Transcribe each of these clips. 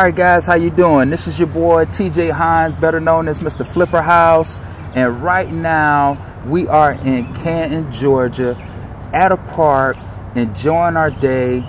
Alright guys, how you doing? This is your boy TJ Hines, better known as Mr. Flipperhouse, and right now we are in Canton, Georgia at a park enjoying our day.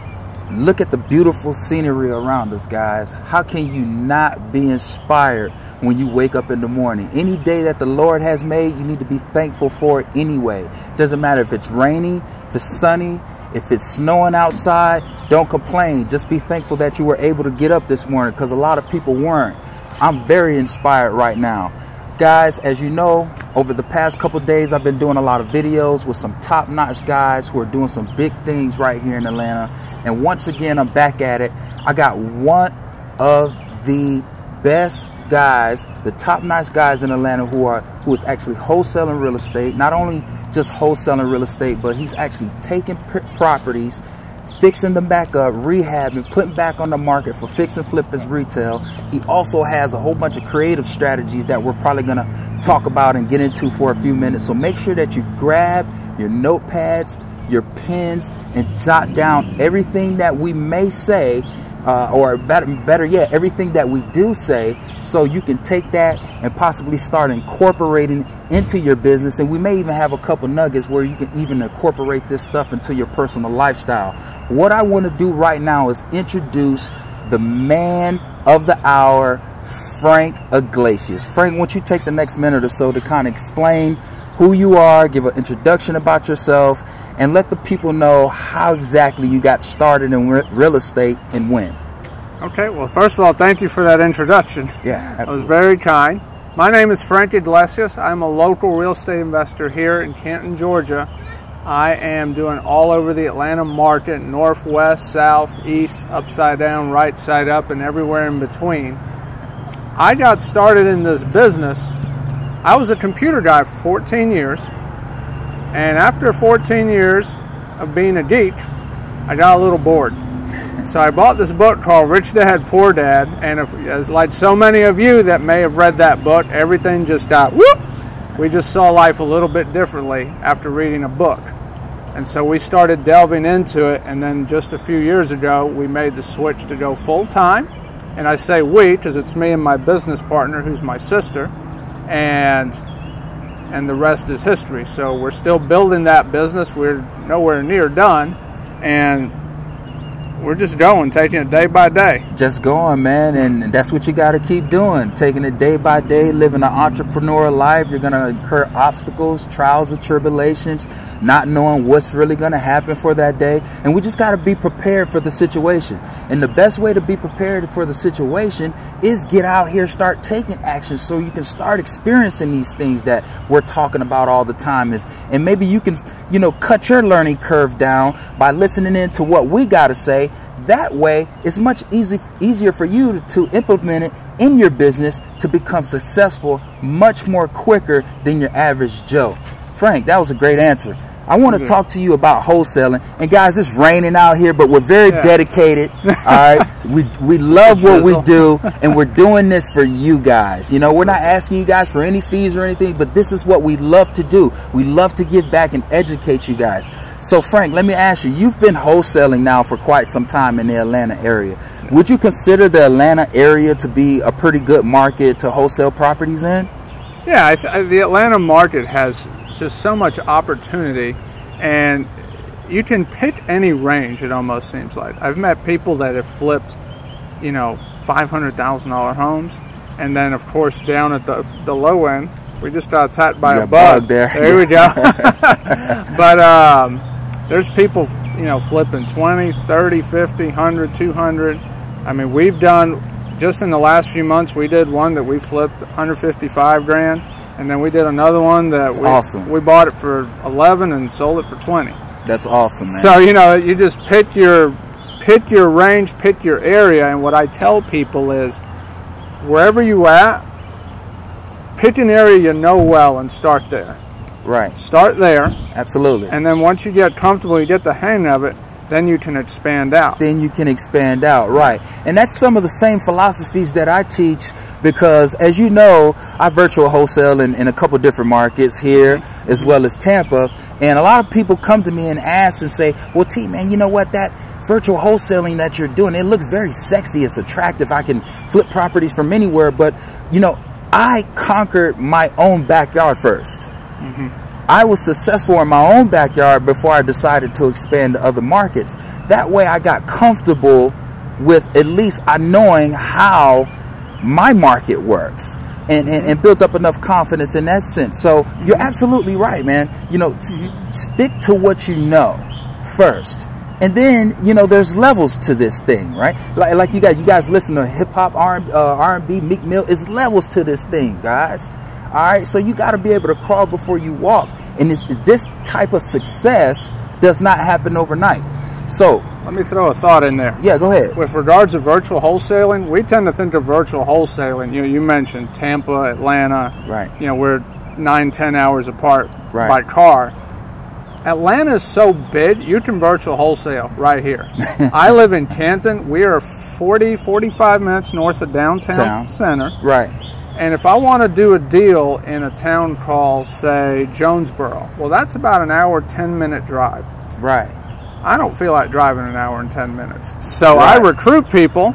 Look at the beautiful scenery around us, guys. How can you not be inspired when you wake up in the morning? Any day that the Lord has made, you need to be thankful for it anyway. Doesn't matter if it's rainy, if it's sunny, if it's snowing outside, don't complain. Just be thankful that you were able to get up this morning, because a lot of people weren't. I'm very inspired right now. Guys, as you know, over the past couple days, I've been doing a lot of videos with some top-notch guys who are doing some big things right here in Atlanta. And once again, I'm back at it. I got one of the best guys, the top-notch guys in Atlanta who is actually wholesaling real estate. Not only just wholesaling real estate, but he's actually taking properties, fixing them back up, rehabbing, putting back on the market for fix and flip as retail. He also has a whole bunch of creative strategies that we're probably going to talk about and get into for a few minutes. So make sure that you grab your notepads, your pens, and jot down everything that we may say, or better yet, everything that we do say, so you can take that and possibly start incorporating into your business. And we may even have a couple nuggets where you can even incorporate this stuff into your personal lifestyle. What I want to do right now is introduce the man of the hour, Frank Iglesias. Frank, why don't you take the next minute or so to kind of explain who you are, give an introduction about yourself, and let the people know how exactly you got started in real estate and when. Okay, well, first of all, thank you for that introduction. Yeah, absolutely. It was very kind. My name is Frank Iglesias. I'm a local real estate investor here in Canton, Georgia. I am doing all over the Atlanta market, northwest, south, east, upside down, right side up, and everywhere in between. I got started in this business. I was a computer guy for 14 years, and after 14 years of being a geek, I got a little bored. So I bought this book called Rich Dad, Poor Dad, and as like so many of you that may have read that book, everything just got whoop. We just saw life a little bit differently after reading a book. And so we started delving into it, and then just a few years ago, we made the switch to go full-time. And I say we, because it's me and my business partner, who's my sister, and the rest is history. So we're still building that business. We're nowhere near done, and we're just going, taking it day by day. Just going, man, and that's what you got to keep doing. Taking it day by day, living an entrepreneurial life. You're going to incur obstacles, trials and tribulations, not knowing what's really going to happen for that day. And we just got to be prepared for the situation. And the best way to be prepared for the situation is get out here, start taking action, so you can start experiencing these things that we're talking about all the time. And maybe you can, you know, cut your learning curve down by listening in to what we got to say. That way, it's much easier for you to implement it in your business to become successful much more quicker than your average Joe. Frank, that was a great answer. I want to talk to you about wholesaling. And guys, it's raining out here, but we're very dedicated. All right, we love what we do, and we're doing this for you guys. You know, we're not asking you guys for any fees or anything, but this is what we love to do. We love to give back and educate you guys. So Frank, let me ask you, you've been wholesaling now for quite some time in the Atlanta area. Would you consider the Atlanta area to be a pretty good market to wholesale properties in? Yeah, the Atlanta market has just so much opportunity, and you can pick any range, it almost seems like. I've met people that have flipped, you know, $500,000 homes, and then of course down at the low end, we just got attacked by a bug. There we go. But there's people, you know, flipping 20, 30, 50, 100, 200. I mean, we've done, just in the last few months, we did one that we flipped 155 grand. And then we did another one that we bought it for 11 and sold it for 20. That's awesome, man. So, you know, you just pick your range, pick your area. And what I tell people is, wherever you at, pick an area you know well and start there. Right. Start there. Absolutely. And then once you get comfortable, you get the hang of it, then you can expand out. Then you can expand out, right. And that's some of the same philosophies that I teach, because as you know, I virtual wholesale in a couple different markets here as well as Tampa. And a lot of people come to me and ask and say, well, T, man, you know what, that virtual wholesaling that you're doing, it looks very sexy. It's attractive. I can flip properties from anywhere. But, you know, I conquered my own backyard first. I was successful in my own backyard before I decided to expand to other markets. That way I got comfortable with at least knowing how my market works and built up enough confidence in that sense. So you're absolutely right, man. You know, stick to what you know first. And then, you know, there's levels to this thing, right? Like you guys listen to hip hop, R&B, Meek Mill. It's levels to this thing, guys. All right, so you got to be able to crawl before you walk, and this type of success does not happen overnight. So let me throw a thought in there. Yeah, go ahead. With regards to virtual wholesaling, we tend to think of virtual wholesaling. You know, you mentioned Tampa, Atlanta. Right. You know, we're 9-10 hours apart by car. Atlanta is so big, you can virtual wholesale right here. I live in Canton. We are 40-45 minutes north of downtown center. Right. And if I want to do a deal in a town called, say, Jonesboro, well, that's about an hour, 10-minute drive. Right. I don't feel like driving an hour and 10 minutes. So I recruit people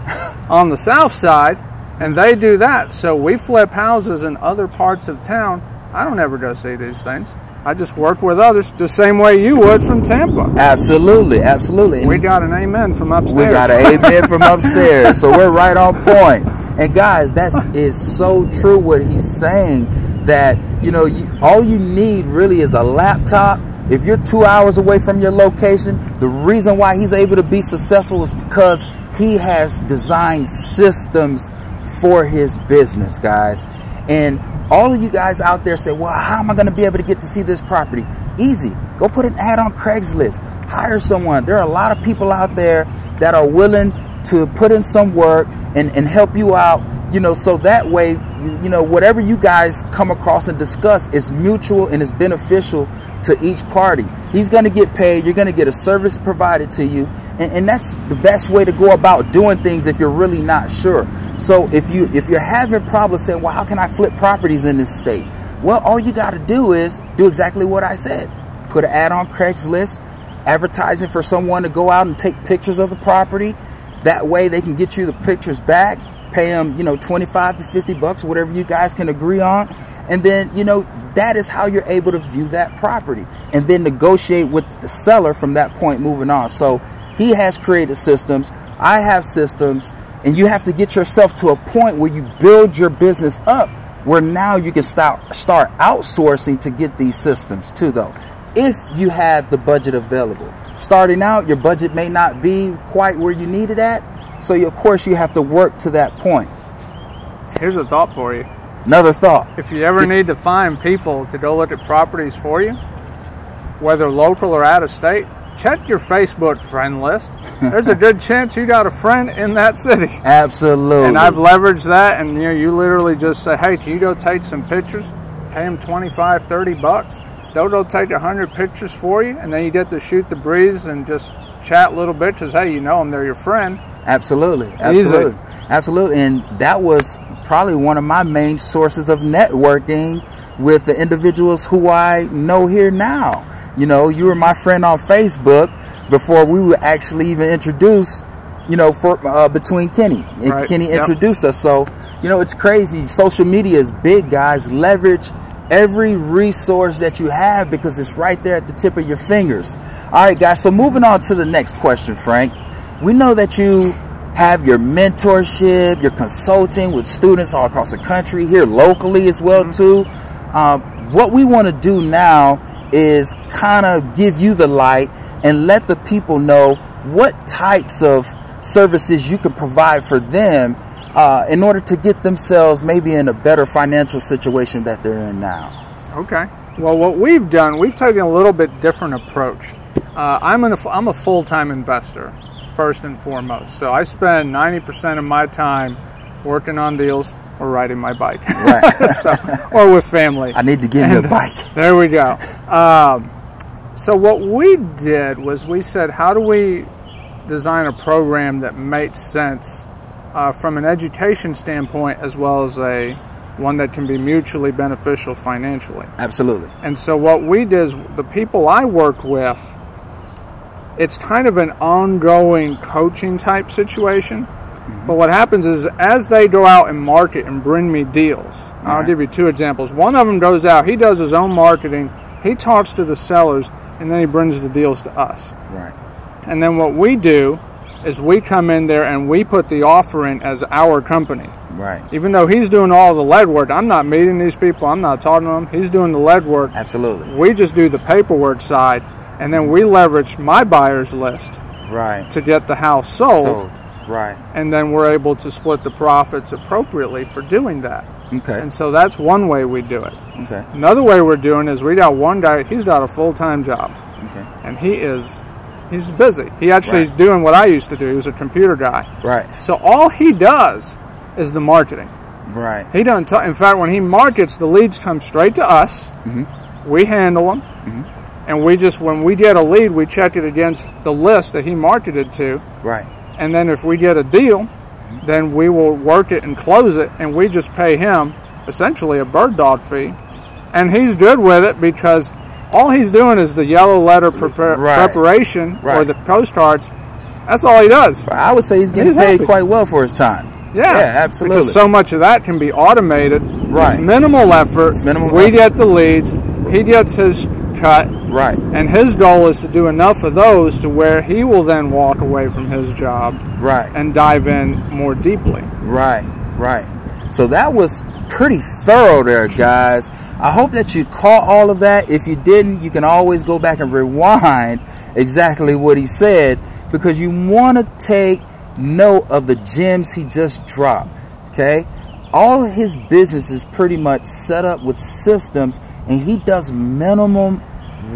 on the south side, and they do that. So we flip houses in other parts of town. I don't ever go see these things. I just work with others the same way you would from Tampa. Absolutely, absolutely. We got an amen from upstairs. We got an amen from upstairs, so we're right on point. And guys, that is so true what he's saying, that, you know, all you need really is a laptop. If you're 2 hours away from your location, the reason why he's able to be successful is because he has designed systems for his business, guys. And all of you guys out there say, well, how am I going to be able to get to see this property? Easy. Go put an ad on Craigslist. Hire someone. There are a lot of people out there that are willing to put in some work and help you out, you know, so that way, you know, whatever you guys come across and discuss is mutual and is beneficial to each party. He's going to get paid. You're going to get a service provided to you. And that's the best way to go about doing things if you're really not sure. So if you're having problems saying, well, how can I flip properties in this state? Well, all you got to do is do exactly what I said. Put an ad on Craigslist, advertising for someone to go out and take pictures of the property. That way they can get you the pictures back, pay them, you know, 25 to 50 bucks, whatever you guys can agree on. And then, you know, that is how you're able to view that property and then negotiate with the seller from that point moving on. So he has created systems. I have systems, and you have to get yourself to a point where you build your business up where now you can start outsourcing to get these systems too, though, if you have the budget available. Starting out, your budget may not be quite where you need it at, so of course you have to work to that point. Here's a thought for you. Another thought. If you ever need to find people to go look at properties for you, whether local or out of state, check your Facebook friend list. There's a good chance you got a friend in that city. Absolutely. And I've leveraged that, and you know, you literally just say, hey, can you go take some pictures? Pay them 25, 30 bucks. They'll go take 100 pictures for you, and then you get to shoot the breeze and just chat a little bit because, hey, you know them, they're your friend. Absolutely. Absolutely. Absolutely. And that was probably one of my main sources of networking with the individuals who I know here now. You know, you were my friend on Facebook before we were actually even introduced, you know, for between Kenny. And Kenny introduced us. So, you know, it's crazy. Social media is big, guys. Leverage every resource that you have because it's right there at the tip of your fingers. All right, guys. So moving on to the next question, Frank. We know that you have your mentorship, your consulting with students all across the country, here locally as well, too. What we want to do now is kind of give you the light and let the people know what types of services you can provide for them in order to get themselves maybe in a better financial situation that they're in now. Okay. Well, what we've done, we've taken a little bit different approach. I'm a full-time investor, first and foremost. So I spend 90% of my time working on deals or riding my bike, or with family. I need to give you a bike. There we go. So what we did was we said, how do we design a program that makes sense from an education standpoint as well as one that can be mutually beneficial financially? Absolutely. And so what we did is the people I work with, it's kind of an ongoing coaching type situation. But what happens is, as they go out and market and bring me deals, I'll give you 2 examples. One of them goes out, he does his own marketing, he talks to the sellers, and then he brings the deals to us. Right. And then what we do is we come in there and we put the offer in as our company. Right. Even though he's doing all the lead work, I'm not meeting these people, I'm not talking to them, he's doing the lead work. Absolutely. We just do the paperwork side, and then we leverage my buyer's list to get the house sold. Right. And then we're able to split the profits appropriately for doing that. Okay. And so that's one way we do it. Okay. Another way we're doing is we got one guy, he's got a full-time job. Okay. And he's busy. He actually is doing what I used to do. He was a computer guy. Right. So all he does is the marketing. Right. He doesn't in fact, when he markets, the leads come straight to us. We handle them. And when we get a lead, we check it against the list that he marketed to. Right. And then if we get a deal, then we will work it and close it, and we just pay him essentially a bird dog fee. And he's good with it because all he's doing is the yellow letter preparation or the postcards. That's all he does. I would say he's getting paid quite well for his time. Yeah, absolutely. Because so much of that can be automated. Right. It's minimal effort. We get the leads. He gets his cut. Right. And his goal is to do enough of those to where he will then walk away from his job. Right. And dive in more deeply. Right. Right. So that was pretty thorough there, guys. I hope that you caught all of that. If you didn't, you can always go back and rewind exactly what he said, because you want to take note of the gems he just dropped. Okay. All of his business is pretty much set up with systems, and he does minimum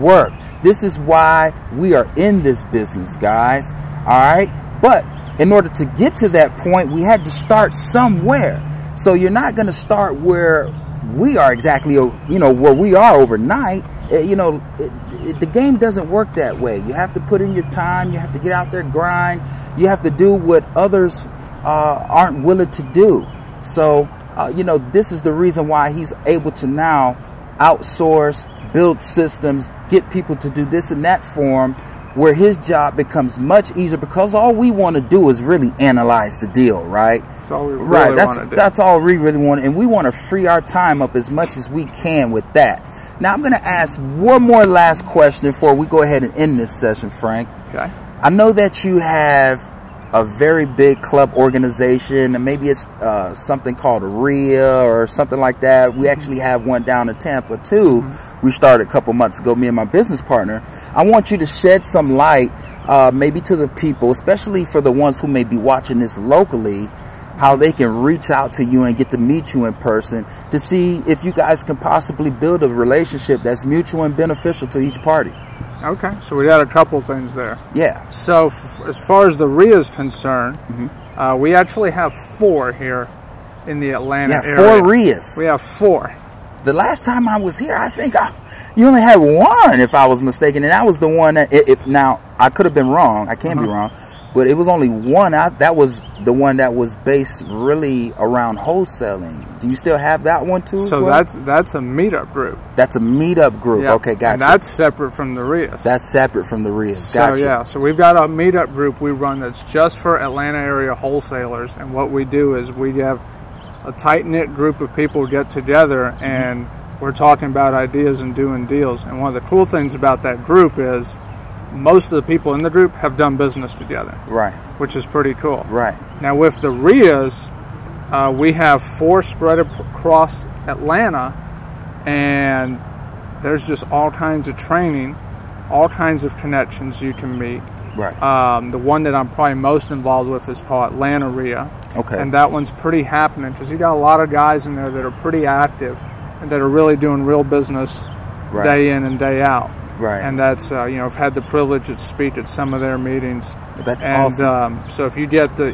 work. This is why we are in this business, guys. All right. But in order to get to that point, we had to start somewhere. So you're not going to start where we are exactly, where we are overnight. The game doesn't work that way. You have to put in your time. You have to get out there, grind. You have to do what others aren't willing to do. So, this is the reason why he's able to now outsource, build systems, get people to do this and that for him, where his job becomes much easier, because all we want to do is really analyze the deal, right? That's all we really want to do. That's all we really want, and we want to free our time up as much as we can with that. Now, I'm going to ask one more last question before we go ahead and end this session, Frank. Okay. I know that you have a very big club organization, and maybe it's something called a Reias or something like that. We actually have one down in Tampa too. We started a couple months ago, me and my business partner. I want you to shed some light, maybe to the people, especially for the ones who may be watching this locally, how they can reach out to you and get to meet you in person to see if you guys can possibly build a relationship that's mutual and beneficial to each party. Okay, so we got a couple things there. Yeah. So as far as the RIA is concerned, we actually have 4 here in the Atlanta area. 4 RIAs. We have 4. The last time I was here, I think you only had 1, if I was mistaken, and that was the one that, now, I could have been wrong. I can't be wrong. But it was only one out. That was the one that was based really around wholesaling. Do you still have that one too? So that's a meetup group. That's a meetup group. Yep. Okay, gotcha. And that's separate from the RIAs. That's separate from the RIAs. Gotcha. So yeah, so we've got a meetup group we run that's just for Atlanta area wholesalers, and what we do is we have a tight-knit group of people get together, and we're talking about ideas and doing deals. And one of the cool things about that group is most of the people in the group have done business together. Right. Which is pretty cool. Right. Now with the RIAs, we have 4 spread across Atlanta, and there's just all kinds of training, all kinds of connections you can meet. Right. The one that I'm probably most involved with is called Atlanta RIA. Okay. And that one's pretty happening because you got a lot of guys in there that are pretty active and that are really doing real business day in and day out. Right. And that's, I've had the privilege to speak at some of their meetings. That's awesome. So if you get the,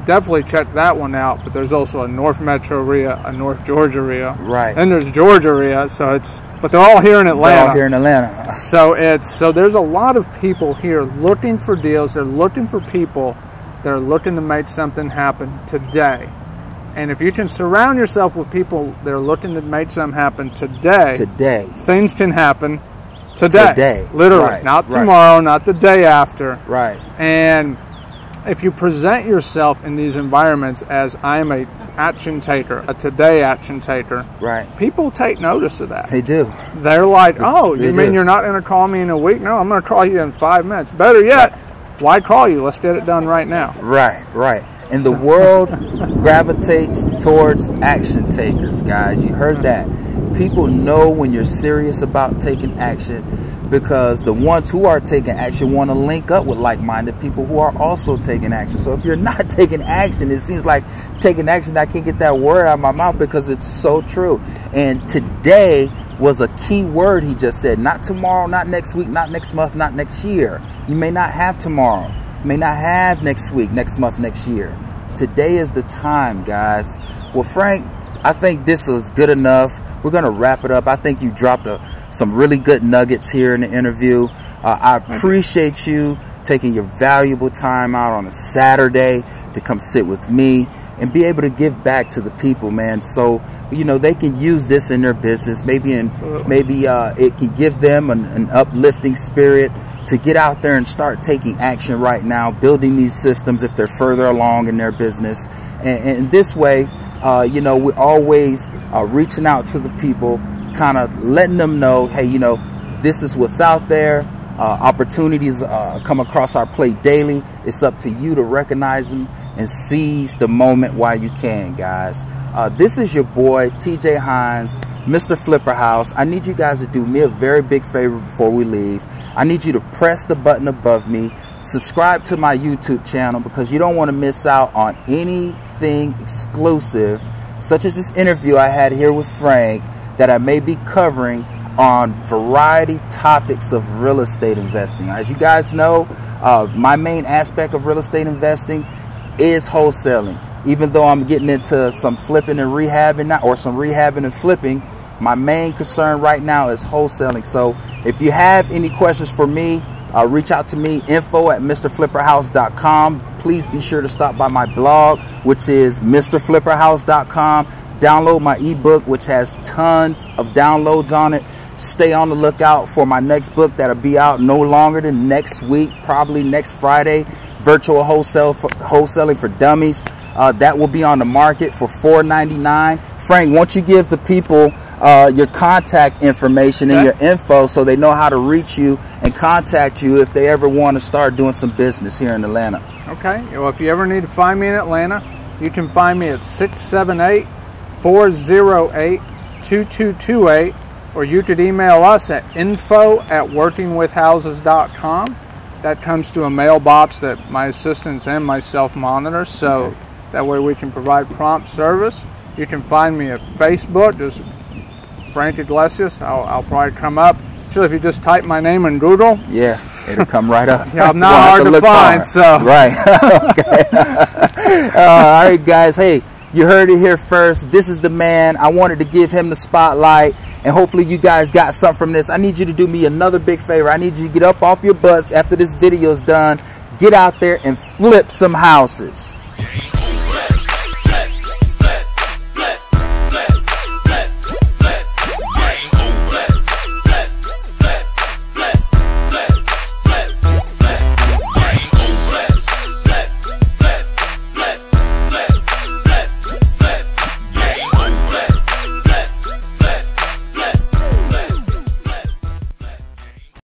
definitely check that one out. But there's also a North Metro RIA, a North Georgia RIA. Right. And there's Georgia RIA. So but they're all here in Atlanta. They're all here in Atlanta. So there's a lot of people here looking for deals. They're looking for people. They're looking to make something happen today. And if you can surround yourself with people that are looking to make something happen today, things can happen Today. Literally. Right. Not tomorrow, not the day after. Right. And if you present yourself in these environments as I'm a action taker, a today action taker, right, people take notice of that. They do. They're like, oh, you mean you're not going to call me in a week? No, I'm going to call you in 5 minutes. Better yet, why call you? Let's get it done right now. Right, right. And the world gravitates towards action takers, guys. You heard that. People know when you're serious about taking action, because the ones who are taking action want to link up with like-minded people who are also taking action. So if you're not taking action, it seems like taking action, I can't get that word out of my mouth because it's so true. And today was a key word he just said. Not tomorrow, not next week, not next month, not next year. You may not have tomorrow. You may not have next week, next month, next year. Today is the time, guys. Well, Frank, I think this is good enough. We're going to wrap it up. I think you dropped some really good nuggets here in the interview. I appreciate you taking your valuable time out on a Saturday to come sit with me and be able to give back to the people, man. So, you know, they can use this in their business. Maybe it can give them an uplifting spirit to get out there and start taking action right now, building these systems if they're further along in their business. And this way, you know, we're always reaching out to the people, kind of letting them know, hey, you know, this is what's out there. Opportunities come across our plate daily. It's up to you to recognize them and seize the moment while you can, guys. This is your boy, TJ Hines, Mr. Flipperhouse. I need you guys to do me a very big favor before we leave. I need you to press the button above me, subscribe to my YouTube channel, because you don't want to miss out on anything exclusive, such as this interview I had here with Frank, that I may be covering on variety topics of real estate investing. As you guys know, my main aspect of real estate investing is wholesaling. Even though I'm getting into some flipping and rehabbing now, or some rehabbing and flipping, my main concern right now is wholesaling. So if you have any questions for me, reach out to me, info@mrflipperhouse.com. Please be sure to stop by my blog, which is mrflipperhouse.com. Download my ebook, which has tons of downloads on it. Stay on the lookout for my next book that'll be out no longer than next week, probably next Friday, Virtual Wholesaling for Dummies. That will be on the market for $4.99. Frank, won't you give the people your contact information and your info so they know how to reach you and contact you if they ever want to start doing some business here in Atlanta? Okay. Well, if you ever need to find me in Atlanta, you can find me at 678-408-2228, or you could email us at info@workingwithhouses.com. That comes to a mailbox that my assistants and myself monitor, so that way we can provide prompt service. You can find me at Facebook, just Frank Iglesias. I'll probably come up. Sure, if you just type my name in Google. Yeah, it'll come right up. Yeah, I'm not hard to find, so. Right. Okay. All right, guys. Hey, you heard it here first. This is the man. I wanted to give him the spotlight, and hopefully you guys got something from this. I need you to do me another big favor. I need you to get up off your butts after this video is done. Get out there and flip some houses.